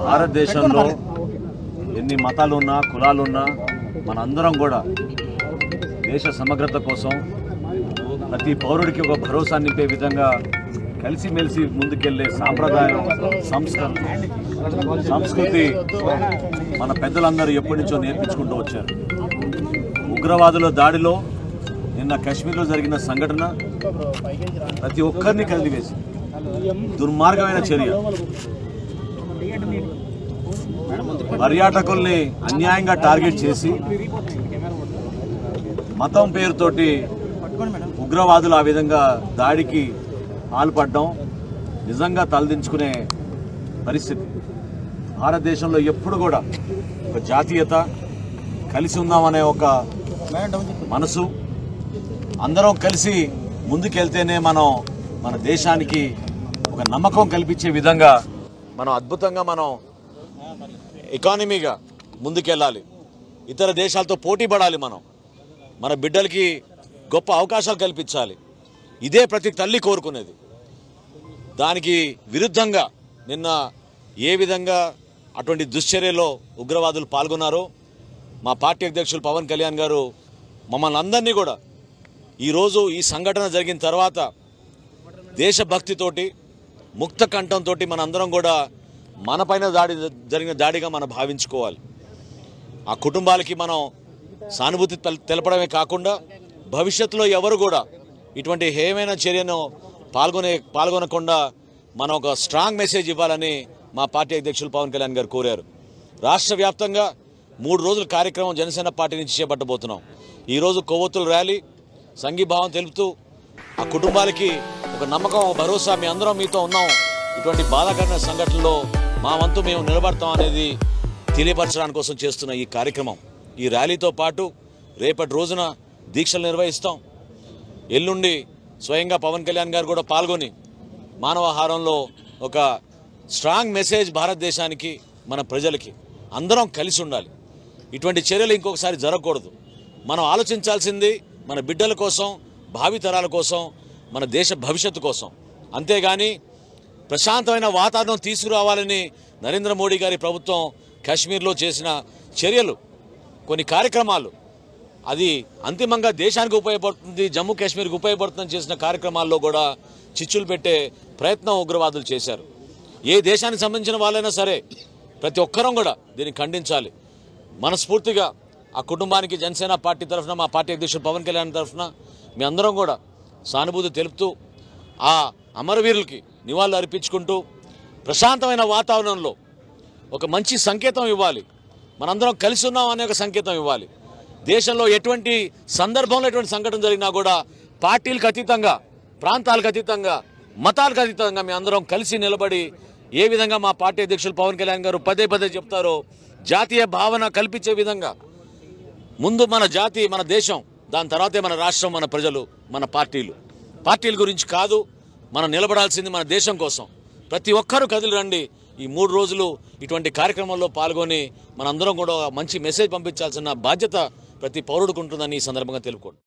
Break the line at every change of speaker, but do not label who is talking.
భారతదేశంలో ఎన్ని మతాలున్నా కులాలున్నా మనందరం కూడా దేశ సమగ్రత కోసం ప్రతి పౌరుడికి ఒక భరోసా నింపే విధంగా కలిసిమెలిసి ముందుకెళ్లే సాంప్రదాయం సంస్కృతి మన పెద్దలందరూ ఎప్పటి నుంచో నేర్పించుకుంటూ వచ్చారు. ఉగ్రవాదుల దాడిలో నిన్న కాశ్మీర్లో జరిగిన సంఘటన ప్రతి ఒక్కరిని కదిలివేసి దుర్మార్గమైన చర్య. పర్యాటకుల్ని అన్యాయంగా టార్గెట్ చేసి మతం పేరుతోటి ఉగ్రవాదులు ఆ విధంగా దాడికి పాల్పడడం నిజంగా తలదించుకునే పరిస్థితి. భారతదేశంలో ఎప్పుడు కూడా ఒక జాతీయత, కలిసి ఉందామనే ఒక మనసు, అందరం కలిసి ముందుకెళ్తేనే మన దేశానికి ఒక నమ్మకం కల్పించే విధంగా మనం అద్భుతంగా ఎకానమీగా ముందుకెళ్ళాలి. ఇతర దేశాలతో పోటీ పడాలి. మన బిడ్డలకి గొప్ప అవకాశాలు కల్పించాలి. ఇదే ప్రతి తల్లి కోరుకునేది. దానికి విరుద్ధంగా నిన్న ఏ విధంగా అటువంటి దుశ్చర్యలో ఉగ్రవాదులు పాల్గొన్నారో మా పార్టీ అధ్యక్షులు పవన్ కళ్యాణ్ గారు మమ్మల్ని అందరినీ కూడా ఈరోజు ఈ సంఘటన జరిగిన తర్వాత దేశభక్తితోటి ముక్త కంఠంతో మనందరం కూడా మనపైన జరిగిన దాడిగా మనం భావించుకోవాలి. ఆ కుటుంబాలకి మనం సానుభూతి తెలపడమే కాకుండా భవిష్యత్తులో ఎవరు కూడా ఇటువంటి హేయమైన చర్యను పాల్గొనకుండా మనం ఒక స్ట్రాంగ్ మెసేజ్ ఇవ్వాలని మా పార్టీ అధ్యక్షులు పవన్ కళ్యాణ్ గారు కోరారు. రాష్ట్ర వ్యాప్తంగా 3 రోజుల కార్యక్రమం జనసేన పార్టీ నుంచి చేపట్టబోతున్నాం. ఈరోజు కొవ్వొత్తుల ర్యాలీ, సంఘీభావం తెలుపుతూ ఆ కుటుంబాలకి ఒక నమ్మకం, ఒక భరోసా, మీ అందరం మీతో ఉన్నాం, ఇటువంటి బాధాకరమైన సంఘటనలో మా వంతు మేము నిలబడతాం అనేది తెలియపరచడానికి కోసం చేస్తున్న ఈ కార్యక్రమం. ఈ ర్యాలీతో పాటు రేపటి రోజున దీక్షలు నిర్వహిస్తాం. ఎల్లుండి స్వయంగా పవన్ కళ్యాణ్ గారు కూడా పాల్గొని మానవహారంలో ఒక స్ట్రాంగ్ మెసేజ్ భారతదేశానికి, మన ప్రజలకి అందరం కలిసి ఉండాలి. ఇటువంటి చర్యలు ఇంకొకసారి జరగకూడదు. మనం ఆలోచించాల్సింది మన బిడ్డల కోసం, భావితరాల కోసం, మన దేశ భవిష్యత్తు కోసం. అంతేగాని ప్రశాంతమైన వాతావరణం తీసుకురావాలని నరేంద్ర మోడీ గారి ప్రభుత్వం కాశ్మీర్లో చేసిన చర్యలు, కొన్ని కార్యక్రమాలు, అది అంతిమంగా దేశానికి ఉపయోగపడుతుంది, జమ్మూ కాశ్మీర్కి ఉపయోగపడుతుందని చేసిన కార్యక్రమాల్లో కూడా చిచ్చులు పెట్టే ప్రయత్నం ఉగ్రవాదులు చేశారు. ఏ దేశానికి సంబంధించిన వాళ్ళైనా సరే ప్రతి ఒక్కరం కూడా దీన్ని ఖండించాలి. మనస్ఫూర్తిగా ఆ కుటుంబానికి జనసేన పార్టీ తరఫున, మా పార్టీ అధ్యక్షుడు పవన్ కళ్యాణ్ తరఫున మీ అందరం కూడా సానుభూతి తెలుపుతూ ఆ అమరవీరులకి నివాళులు అర్పించుకుంటూ ప్రశాంతమైన వాతావరణంలో ఒక మంచి సంకేతం ఇవ్వాలి. మనందరం కలిసి ఉన్నాం అనే ఒక సంకేతం ఇవ్వాలి. దేశంలో ఎటువంటి సందర్భంలో ఎటువంటి సంఘటన జరిగినా కూడా పార్టీలకు అతీతంగా, ప్రాంతాలకు అతీతంగా, మతాలకు అతీతంగా మీ అందరం కలిసి నిలబడి ఏ విధంగా మా పార్టీ అధ్యక్షులు పవన్ కళ్యాణ్ గారు పదే చెప్తారో జాతీయ భావన కల్పించే విధంగా ముందు మన జాతి, మన దేశం, దాని తర్వాతే మన రాష్ట్రం, మన ప్రజలు, మన పార్టీల గురించి కాదు. మనం నిలబడాల్సింది మన దేశం కోసం. ప్రతి ఒక్కరూ కదిలి రండి. ఈ 3 రోజులు ఇటువంటి కార్యక్రమంలో పాల్గొని మనందరం కూడా మంచి మెసేజ్ పంపించాల్సిన బాధ్యత ప్రతి పౌరుడికి ఉంటుందని ఈ సందర్భంగా తెలుపుకోండి.